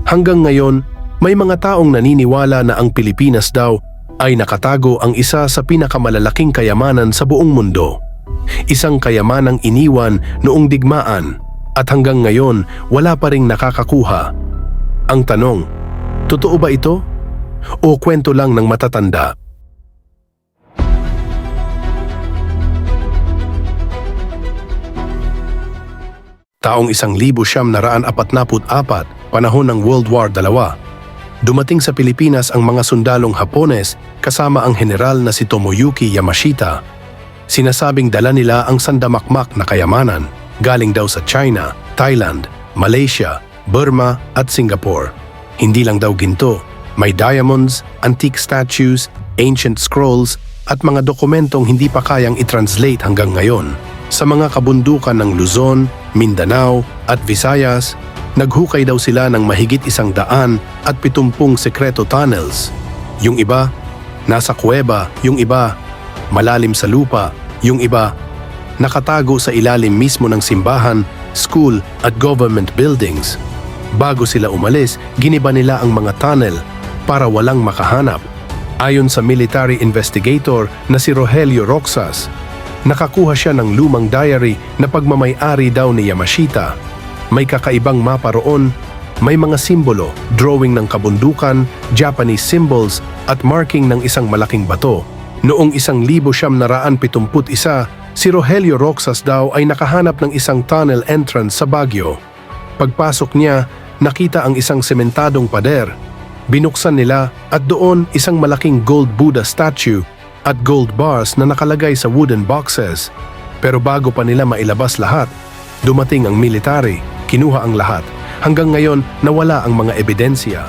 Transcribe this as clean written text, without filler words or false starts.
Hanggang ngayon, may mga taong naniniwala na ang Pilipinas daw ay nakatago ang isa sa pinakamalalaking kayamanan sa buong mundo. Isang kayamanang iniwan noong digmaan at hanggang ngayon wala pa ring nakakakuha. Ang tanong, totoo ba ito? O kwento lang ng matatanda? Taong 1944, panahon ng World War II, dumating sa Pilipinas ang mga sundalong Hapones kasama ang general na si Tomoyuki Yamashita. Sinasabing dala nila ang sandamakmak na kayamanan galing daw sa China, Thailand, Malaysia, Burma at Singapore. Hindi lang daw ginto, may diamonds, antique statues, ancient scrolls at mga dokumentong hindi pa kayang i-translate hanggang ngayon. Sa mga kabundukan ng Luzon, Mindanao at Visayas, naghukay daw sila ng mahigit 170 sekreto tunnels. Yung iba, nasa kuweba, yung iba, malalim sa lupa, yung iba, nakatago sa ilalim mismo ng simbahan, school at government buildings. Bago sila umalis, giniba nila ang mga tunnel para walang makahanap. Ayon sa military investigator na si Rogelio Roxas, nakakuha siya ng lumang diary na pagmamay-ari daw ni Yamashita. May kakaibang mapa roon, may mga simbolo, drawing ng kabundukan, Japanese symbols at marking ng isang malaking bato. Noong 1971, si Rogelio Roxas daw ay nakahanap ng isang tunnel entrance sa Baguio. Pagpasok niya, nakita ang isang sementadong pader. Binuksan nila at doon isang malaking gold Buddha statue at gold bars na nakalagay sa wooden boxes. Pero bago pa nila mailabas lahat, dumating ang military, kinuha ang lahat. Hanggang ngayon, nawala ang mga ebidensya.